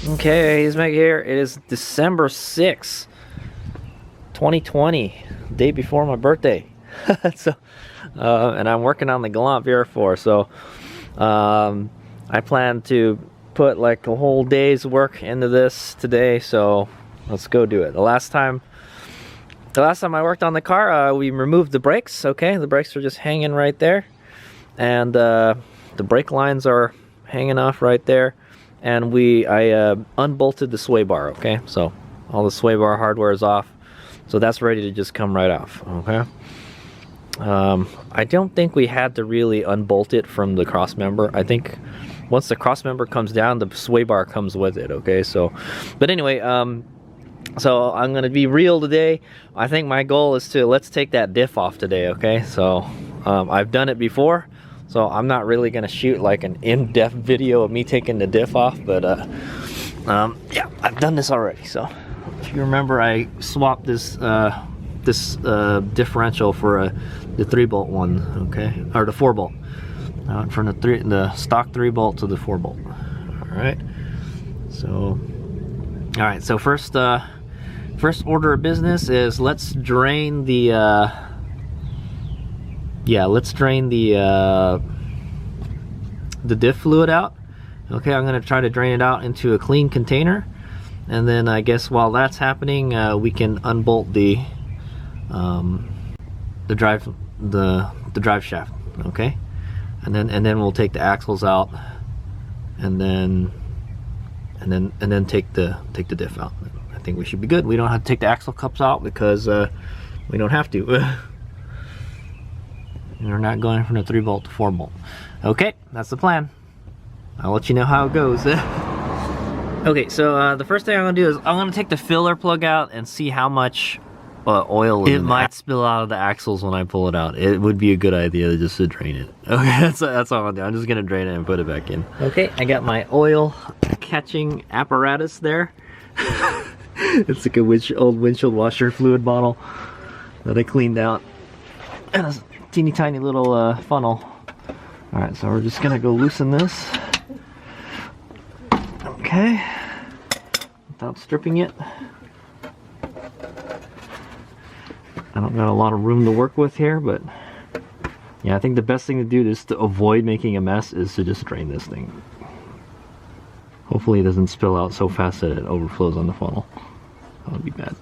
Okay, he's Meg here. It is December 6th, 2020, day before my birthday. And I'm working on the Galant VR4. So I plan to put like a whole day's work into this today. So let's go do it. The last time I worked on the car, we removed the brakes. Okay, the brakes are just hanging right there, and the brake lines are hanging off right there. And I unbolted the sway bar. Okay, so all the sway bar hardware is off, so that's ready to just come right off. Okay, I don't think we had to really unbolt it from the crossmember. I think once the crossmember comes down, the sway bar comes with it. Okay, so but anyway, so I'm gonna be real today. I think my goal is to let's take that diff off today. Okay, so I've done it before, so I'm not really gonna shoot like an in-depth video of me taking the diff off, but yeah, I've done this already. So if you remember, I swapped this differential for the 3-bolt one, okay, or the 4-bolt, from the stock 3-bolt to the 4-bolt. All right, so first order of business is let's drain the the diff fluid out. Okay, I'm gonna try to drain it out into a clean container, and then I guess while that's happening, we can unbolt the drive shaft. Okay, and then we'll take the axles out, and then take the diff out. I think we should be good. We don't have to take the axle cups out because we don't have to. We're not going from the 3-bolt to 4-bolt. Okay, that's the plan. I'll let you know how it goes. Okay, so the first thing I'm gonna do is I'm gonna take the filler plug out and see how much oil it might spill out of the axles when I pull it out. It would be a good idea just to drain it. Okay, that's all I'm gonna do. I'm just gonna drain it and put it back in. Okay, I got my oil catching apparatus there. It's like a old windshield washer fluid bottle that I cleaned out. And a teeny tiny little funnel. All right, so we're just gonna go loosen this. Okay, without stripping it. I don't got a lot of room to work with here, but yeah, I think the best thing to do is to avoid making a mess is to just drain this thing. Hopefully it doesn't spill out so fast that it overflows on the funnel. That would be bad.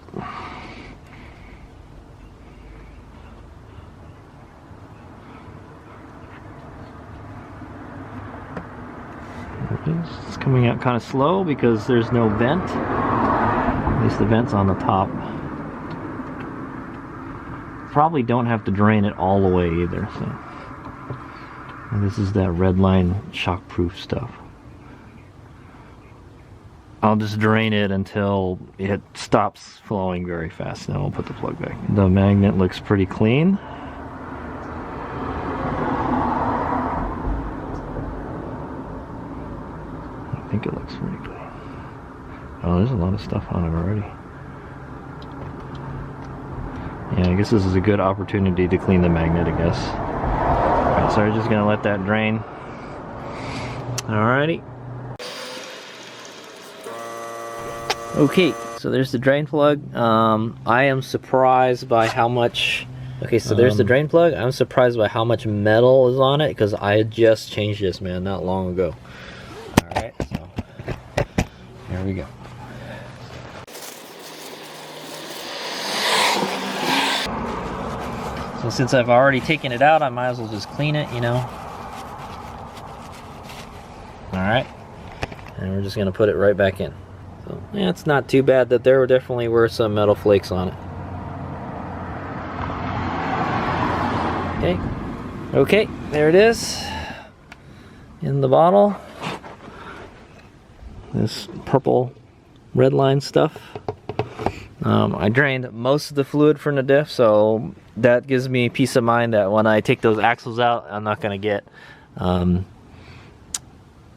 It's coming out kind of slow because there's no vent. At least the vent's on the top. Probably don't have to drain it all the way either. So, and this is that red line shockproof stuff. I'll just drain it until it stops flowing very fast, and then we'll put the plug back. The magnet looks pretty clean. I think it looks pretty clean. Oh, there's a lot of stuff on it already. Yeah, I guess this is a good opportunity to clean the magnet, I guess. Alright, so we're just gonna let that drain. Alrighty. Okay, so there's the drain plug. I am surprised by how much... Okay, so there's the drain plug. I'm surprised by how much metal is on it because I just changed this, man, not long ago. Alright, so here we go. So since I've already taken it out, I might as well just clean it, you know. Alright, and we're just gonna put it right back in. So, yeah, it's not too bad. That there definitely were some metal flakes on it. Okay, there it is in the bottle. This purple red line stuff. I drained most of the fluid from the diff, so that gives me peace of mind that when I take those axles out, I'm not gonna get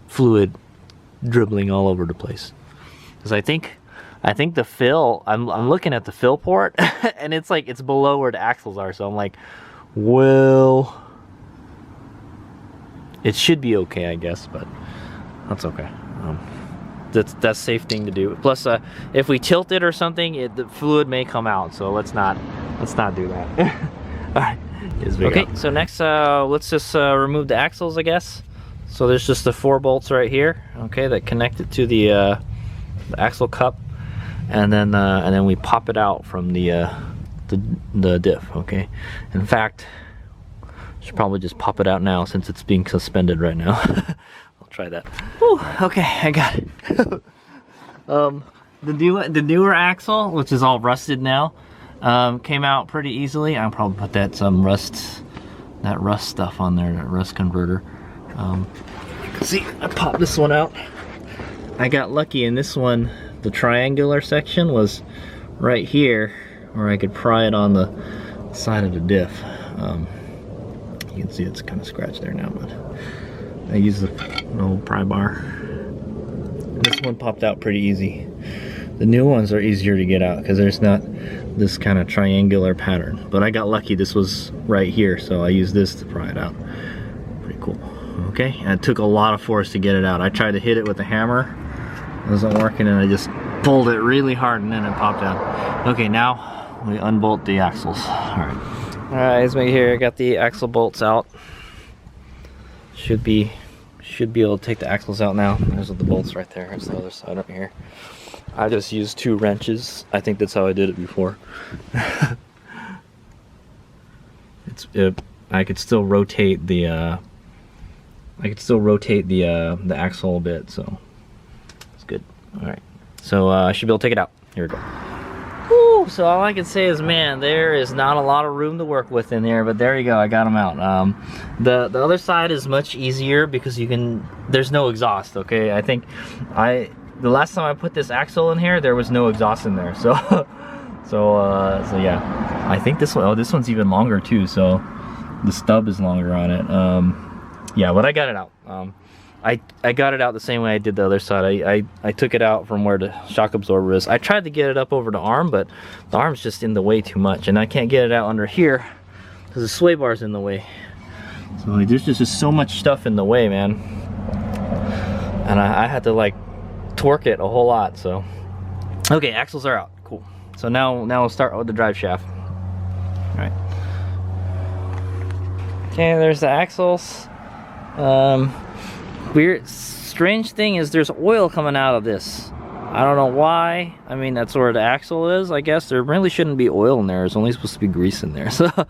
fluid dribbling all over the place. Because I think the fill, I'm looking at the fill port and it's like it's below where the axles are, so I'm like, well, it should be okay, I guess, but that's okay. that's the safe thing to do. Plus, if we tilt it or something, the fluid may come out. So let's not do that. All right. Okay. So next, let's just remove the axles, I guess. So there's just the 4 bolts right here. Okay, that connect it to the axle cup, and then we pop it out from the diff. Okay. In fact, I should probably just pop it out now since it's being suspended right now. Try that. Whew, okay, I got it. The newer axle, which is all rusted now, came out pretty easily. I'll probably put that rust stuff on there, that rust converter. See, I popped this one out. I got lucky in this one. The triangular section was right here, where I could pry it on the side of the diff. You can see it's kind of scratched there now, but I use an old pry bar. This one popped out pretty easy. The new ones are easier to get out because there's not this kind of triangular pattern. But I got lucky, this was right here, so I used this to pry it out. Pretty cool. Okay, and it took a lot of force to get it out. I tried to hit it with a hammer. It wasn't working, and I just pulled it really hard, and then it popped out. Okay, now we unbolt the axles. Alright. Alright, let's make here. I got the axle bolts out. Should be able to take the axles out now. There's the bolts right there. There's the other side up here. I just used 2 wrenches. I think that's how I did it before. I could still rotate the axle a bit, so it's good. All right, so I should be able to take it out. Here we go. Woo, so all I can say is, man, there is not a lot of room to work with in here, but there you go, I got them out. The other side is much easier because there's no exhaust, okay? I think the last time I put this axle in here, there was no exhaust in there, so so yeah. I think this one's even longer too, so the stub is longer on it. Yeah, but I got it out. I got it out the same way I did the other side. I took it out from where the shock absorber is. I tried to get it up over the arm, but the arm's just in the way too much, and I can't get it out under here because the sway bar's in the way. So like, there's just so much stuff in the way, man. And I had to like torque it a whole lot. So okay, axles are out. Cool. So now we'll start with the drive shaft. All right. Okay, there's the axles. Strange thing is there's oil coming out of this. I don't know why. I mean, that's where the axle is, I guess. There really shouldn't be oil in there. There's only supposed to be grease in there. So I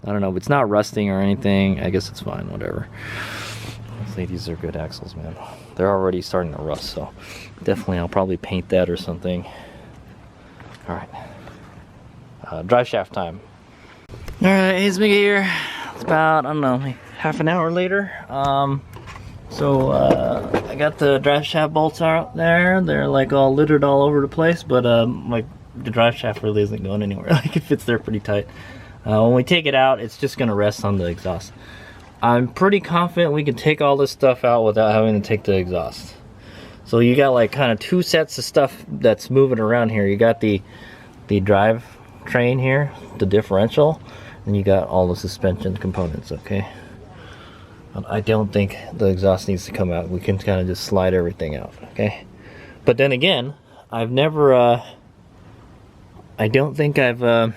don't know, but it's not rusting or anything. I guess it's fine, whatever. Hopefully these are good axles, man. They're already starting to rust, so definitely I'll probably paint that or something. All right, drive shaft time. All right, it's Mika here. It's about, I don't know, like half an hour later. So I got the drive shaft bolts out there. They're like all littered all over the place, but like the drive shaft really isn't going anywhere. Like it fits there pretty tight. When we take it out, it's just gonna rest on the exhaust. I'm pretty confident we can take all this stuff out without having to take the exhaust. So you got like kind of 2 sets of stuff that's moving around here. You got the drive train here, the differential, and you got all the suspension components, okay? I don't think the exhaust needs to come out. We can kind of just slide everything out, okay? But then again, I've never, I don't think I've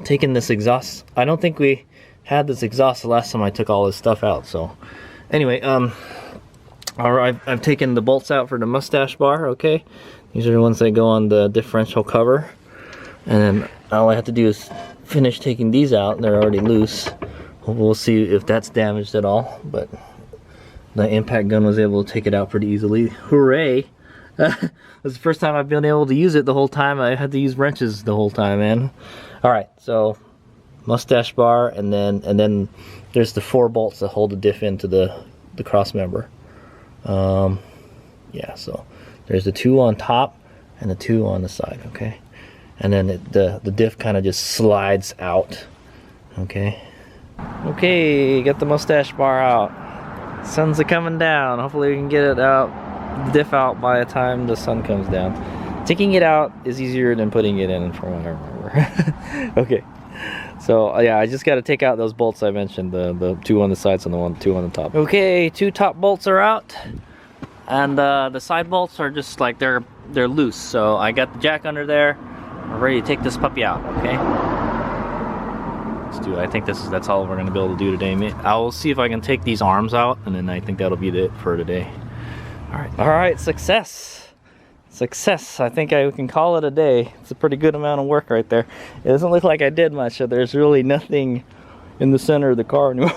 taken this exhaust. I don't think we had this exhaust the last time I took all this stuff out. So anyway, I've taken the bolts out for the mustache bar, okay? These are the ones that go on the differential cover. And then all I have to do is finish taking these out. They're already loose. We'll see if that's damaged at all, but the impact gun was able to take it out pretty easily. Hooray! That's the first time I've been able to use it the whole time. I had to use wrenches the whole time, man. All right, so mustache bar, and then there's the 4 bolts that hold the diff into the crossmember. Yeah, so there's the 2 on top and the 2 on the side, okay? And then the diff kind of just slides out, okay? Okay, got the mustache bar out. Sun's coming down. Hopefully we can get it out, the diff out by the time the sun comes down. Taking it out is easier than putting it in, from what I remember. Okay, so yeah, I just got to take out those bolts I mentioned, the 2 on the sides and the 2 on the top. Okay, 2 top bolts are out. and the side bolts are just like they're loose. So I got the jack under there. I'm ready to take this puppy out. Okay. Let's do it. I think that's all we're gonna be able to do today. I will see if I can take these arms out, and then I think that'll be it for today. All right, success. Success. I think I can call it a day. It's a pretty good amount of work right there. It doesn't look like I did much, so there's really nothing in the center of the car anymore.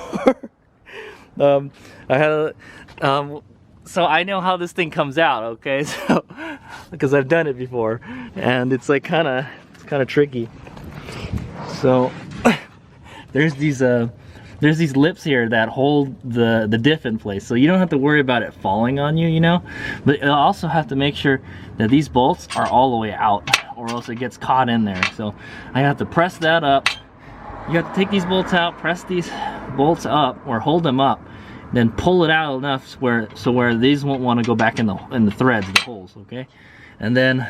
So I know how this thing comes out, okay? So because I've done it before, and it's like kind of tricky. So there's these lips here that hold the diff in place, so you don't have to worry about it falling on you, you know. But you'll also have to make sure that these bolts are all the way out, or else it gets caught in there. So I have to press that up. You have to take these bolts out, press these bolts up, or hold them up, then pull it out enough where these won't want to go back in the threads, the holes, okay? And then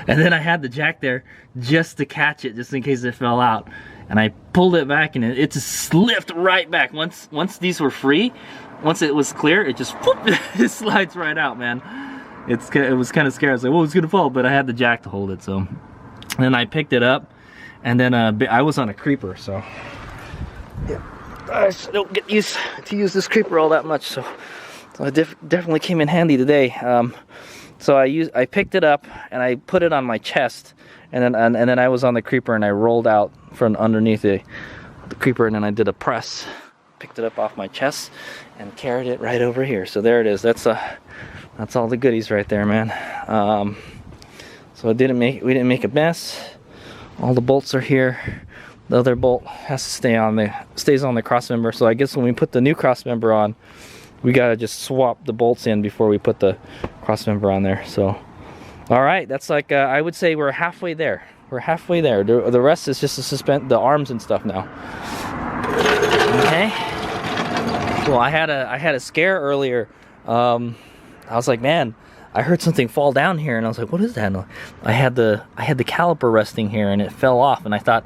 I had the jack there just to catch it, just in case it fell out. And I pulled it back, and it just slipped right back. Once these were free, once it was clear, it just whoop, it slides right out, man. It was kind of scary. I was like, whoa, it's gonna fall, but I had the jack to hold it. So then I picked it up, and then I was on a creeper, so yeah, I don't get used to use this creeper all that much. So it definitely came in handy today. So I picked it up and I put it on my chest, and then I was on the creeper, and I rolled out from underneath the creeper, and then I did a press, picked it up off my chest, and carried it right over here. So there it is. That's all the goodies right there, man. So we didn't make a mess. All the bolts are here. The other bolt has to stays on the cross member. So I guess when we put the new cross member on, we gotta just swap the bolts in before we put the cross member on there. So all right, that's like I would say we're halfway there. We're halfway there. The rest is just to suspend the arms and stuff now. Okay. Well, I had a scare earlier. I was like, man, I heard something fall down here, and I was like, what is that? And I had the caliper resting here, and it fell off, and I thought,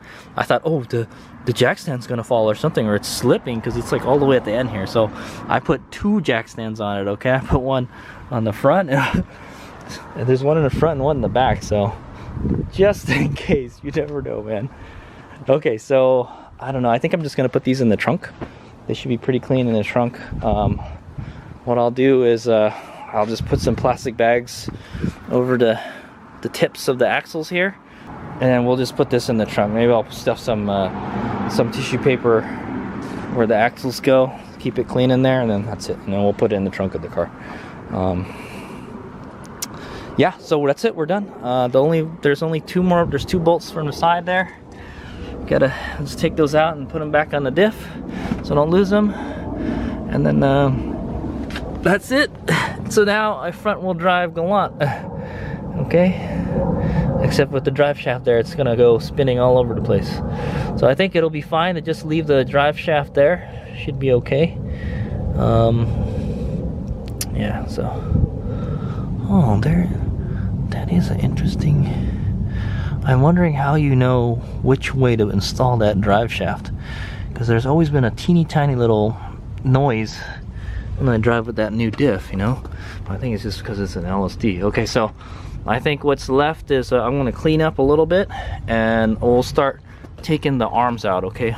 oh, the jack stand's gonna fall or something, or it's slipping, because it's like all the way at the end here. So I put 2 jack stands on it. Okay, I put one on the front, and there's one in the front and one in the back. So just in case, you never know, man. Okay, so I don't know. I think I'm just gonna put these in the trunk. They should be pretty clean in the trunk. What I'll do is I'll just put some plastic bags over the tips of the axles here, and then we'll just put this in the trunk. Maybe I'll stuff some tissue paper where the axles go, keep it clean in there, and then that's it. And then we'll put it in the trunk of the car. Yeah, so that's it. We're done. There's only 2 more. There's 2 bolts from the side there. Gotta just take those out and put them back on the diff, so don't lose them. And then that's it. So now I front wheel drive Galant. Okay. Except with the drive shaft there, it's gonna go spinning all over the place. So I think it'll be fine to just leave the drive shaft there. Should be okay. Yeah, so. Oh, there. That is an interesting. I'm wondering how you know which way to install that drive shaft, because there's always been a teeny tiny little noise when I drive with that new diff, you know. I think it's just because it's an LSD. Okay, so I think what's left is I'm going to clean up a little bit, and we'll start taking the arms out. Okay,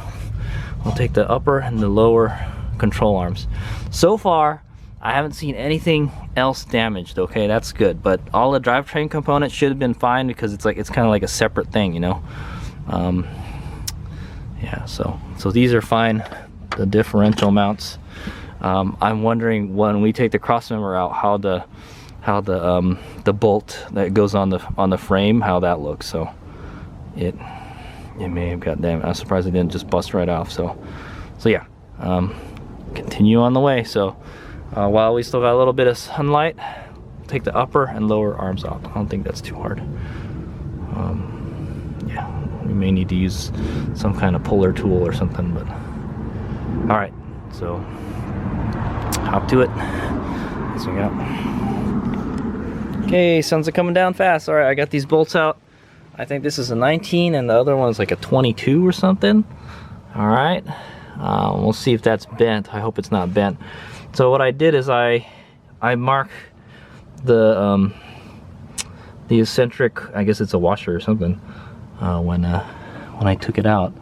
we'll take the upper and the lower control arms. So far I haven't seen anything else damaged. Okay, that's good. But all the drivetrain components should have been fine, because it's kind of like a separate thing, you know. Yeah, so these are fine. The differential mounts. I'm wondering when we take the crossmember out, how the bolt that goes on the frame, how that looks. So it may have got damaged. I'm surprised it didn't just bust right off. So yeah, continue on the way. So while we still got a little bit of sunlight, take the upper and lower arms off. I don't think that's too hard. Yeah, we may need to use some kind of puller tool or something, but all right, so hop to it. So we got. Okay, suns are coming down fast. All right, I got these bolts out. I think this is a 19 and the other one's like a 22 or something. All right, we'll see if that's bent. I hope it's not bent. So what I did is I I mark the eccentric, I guess it's a washer or something, when I took it out.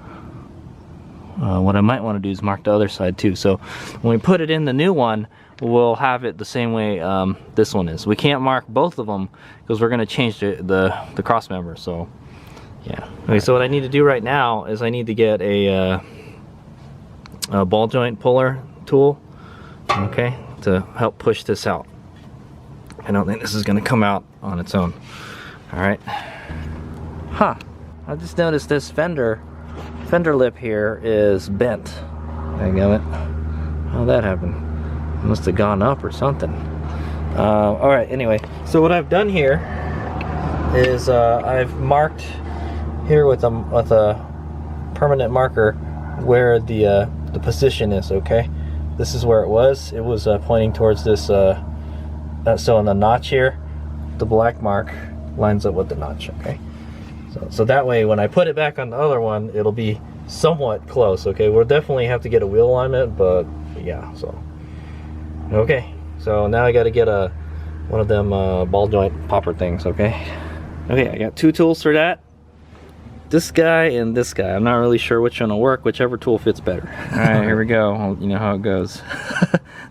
What I might want to do is mark the other side too. So when we put it in the new one, we'll have it the same way this one is. We can't mark both of them because we're going to change the crossmember. So yeah. Okay, so what I need to do right now is I need to get a ball joint puller tool, okay, to help push this out. I don't think this is going to come out on its own. All right. Huh. I just noticed this fender lip here is bent. Dadgummit. How'd that happen? It must have gone up or something. All right. Anyway, so what I've done here is I've marked here with a permanent marker where the position is. Okay. This is where it was. It was pointing towards this. So in the notch here, the black mark lines up with the notch. Okay. So that way, when I put it back on the other one, it'll be somewhat close. Okay, we'll definitely have to get a wheel alignment, but yeah. So okay, so now I got to get one of them ball joint popper things. Okay, I got two tools for that. This guy and this guy. I'm not really sure which one will work. Whichever tool fits better. All right, here we go. Well, you know how it goes.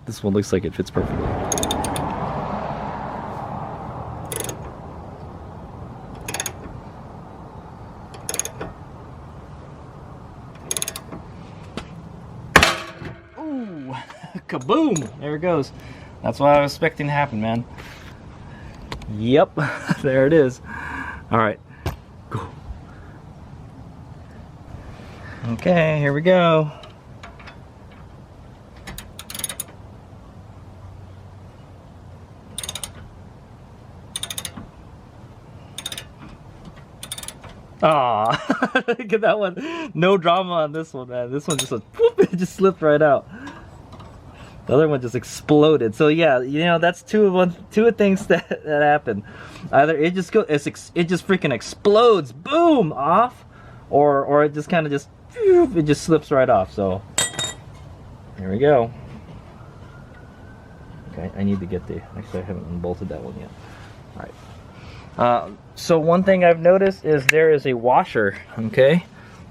This one looks like it fits perfectly. Kaboom! There it goes. That's what I was expecting to happen, man. Yep, there it is. All right, go. Okay, here we go. Aw, look at that one. No drama on this one, man. This one just went, whoop, it just slipped right out. The other one just exploded. So yeah, you know, that's two of things that happen. Either it just freaking explodes, boom, off, or it just kind of it just slips right off. So here we go. Okay, I need to get actually I haven't unbolted that one yet. All right. So one thing I've noticed is there is a washer. Okay,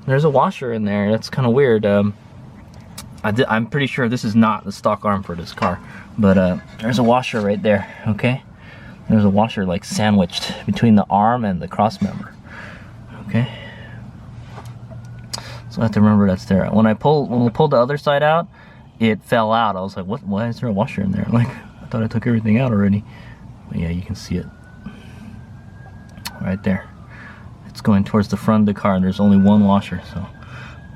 there's a washer in there. That's kind of weird. I'm pretty sure this is not the stock arm for this car, but there's a washer right there. Okay, there's a washer like sandwiched between the arm and the crossmember. Okay, so I have to remember that's there. When we pulled the other side out, it fell out. I was like, what? Why is there a washer in there? Like, I thought I took everything out already. But yeah, you can see it right there. It's going towards the front of the car, and there's only one washer, so.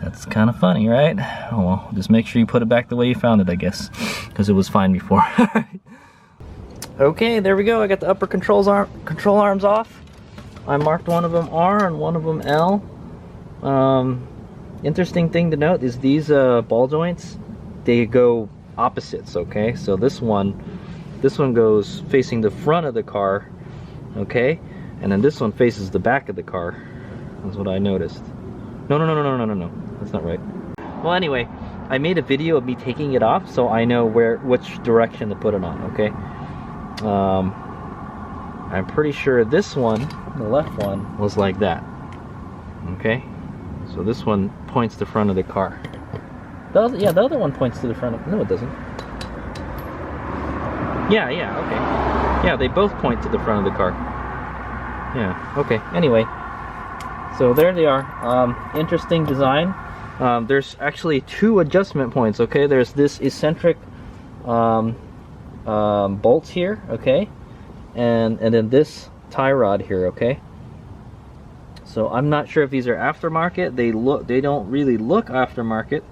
That's kind of funny, right? Oh well, just make sure you put it back the way you found it, I guess, because it was fine before. Okay, there we go. I got the upper control arms off. I marked one of them R and one of them L. Interesting thing to note is these ball joints, they go opposites. Okay, so this one goes facing the front of the car. Okay, and then this one faces the back of the car. That's what I noticed. No. That's not right. Well, anyway, I made a video of me taking it off, so I know which direction to put it on. Okay. I'm pretty sure this one, the left one, was like that. Okay. So this one points to the front of the car. The other one points to the front of. No, it doesn't. Yeah. Okay. Yeah, they both point to the front of the car. Yeah. Okay. Anyway. So there they are. Interesting design. There's actually two adjustment points. Okay, there's this eccentric bolts here. Okay, and then this tie rod here. Okay. So I'm not sure if these are aftermarket. They don't really look aftermarket.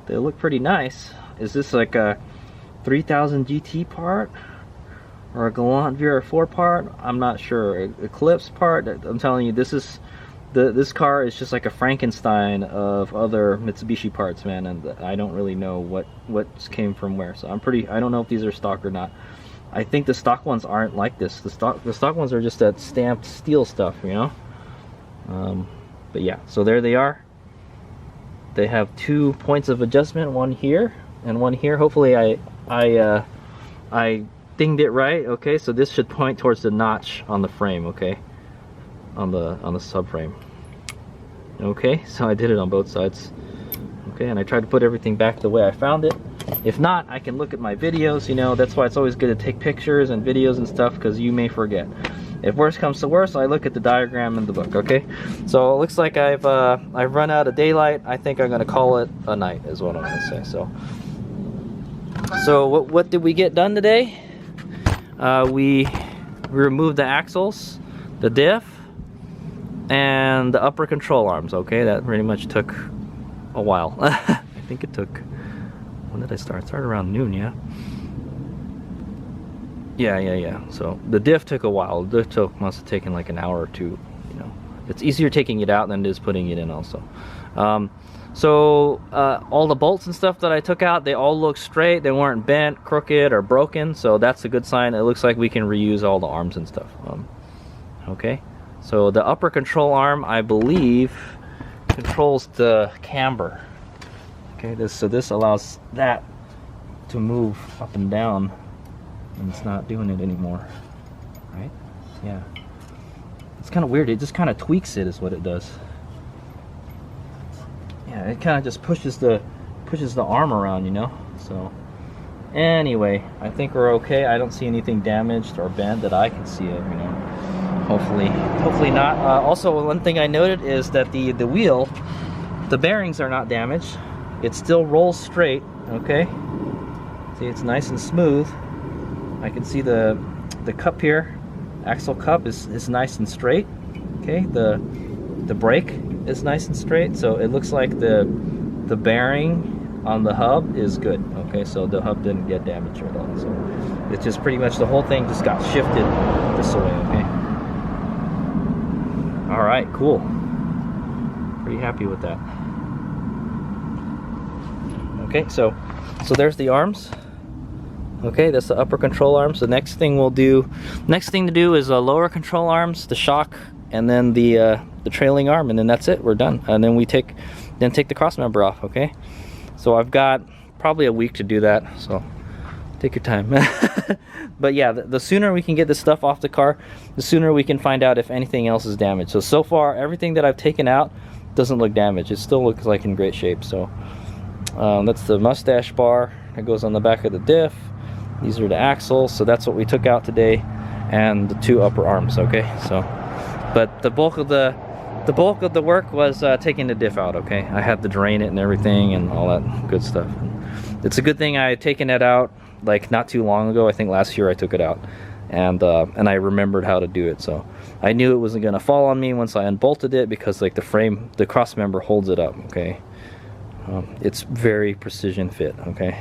They look pretty nice. Is this like a 3000 GT part or a Galant VR4 part? I'm not sure. Eclipse part. I'm telling you, this car is just like a Frankenstein of other Mitsubishi parts, man, and I don't really know what came from where. So I don't know if these are stock or not. I think the stock ones aren't like this. The stock ones are just that stamped steel stuff, you know. But yeah, so there they are. They have 2 points of adjustment, one here and one here. Hopefully I dinged it right. Okay, so this should point towards the notch on the frame. Okay, on the subframe. Okay, so I did it on both sides. Okay, and I tried to put everything back the way I found it. If not, I can look at my videos, you know. That's why it's always good to take pictures and videos and stuff, because you may forget. If worse comes to worse, I look at the diagram in the book. Okay, so it looks like I've run out of daylight. I think I'm gonna call it a night is what I'm gonna say. So what did we get done today? We removed the axles, the diff, and the upper control arms. Okay, that pretty much took a while. I think it took, when did I start? I started around noon, yeah? Yeah. So the diff took a while. The diff must have taken like an hour or two, you know. It's easier taking it out than it is putting it in also. All the bolts and stuff that I took out, they all look straight. They weren't bent, crooked, or broken, so that's a good sign. It looks like we can reuse all the arms and stuff. Okay, so the upper control arm, I believe, controls the camber. Okay, this allows that to move up and down, and it's not doing it anymore, right? Yeah, it's kind of weird. It just kind of tweaks it, is what it does. Yeah, it kind of just pushes the arm around, you know. So anyway, I think we're okay. I don't see anything damaged or bent that I can see of, you know. Hopefully not. Also, one thing I noted is that the wheel, the bearings are not damaged. It still rolls straight. Okay, see, it's nice and smooth. I can see the cup here, axle cup is nice and straight. Okay, the brake is nice and straight, so it looks like the bearing on the hub is good. Okay, so the hub didn't get damaged at all. So it's just pretty much the whole thing just got shifted this way. Okay. All right, cool. Pretty happy with that. Okay, so there's the arms. Okay, that's the upper control arms. The next thing to do is lower control arms, the shock, and then the trailing arm, and then that's it. We're done. And then take the crossmember off. Okay, so I've got probably a week to do that, so take your time. But yeah, the sooner we can get this stuff off the car, the sooner we can find out if anything else is damaged. So far, everything that I've taken out doesn't look damaged. It still looks like in great shape. So that's the mustache bar that goes on the back of the diff. These are the axles, so that's what we took out today, and the two upper arms. Okay, so but the bulk of the work was taking the diff out. Okay, I had to drain it and everything and all that good stuff. It's a good thing I had taken it out like not too long ago. I think last year I took it out, and I remembered how to do it. So I knew it wasn't gonna fall on me once I unbolted it, because like the crossmember holds it up. Okay, it's very precision fit. Okay,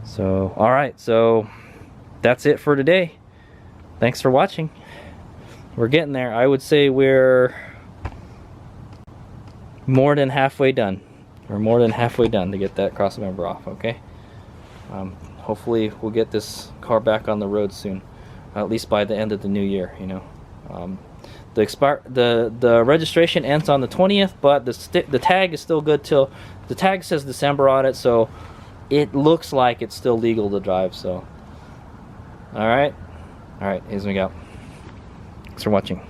so all right, so that's it for today. Thanks for watching. We're getting there. I would say we're more than halfway done. We're more than halfway done to get that crossmember off. Okay, hopefully we'll get this car back on the road soon, at least by the end of the new year, you know. The registration ends on the 20th, but the tag is still good till, the tag says December on it, so it looks like it's still legal to drive. So all right, here's me out. Thanks for watching.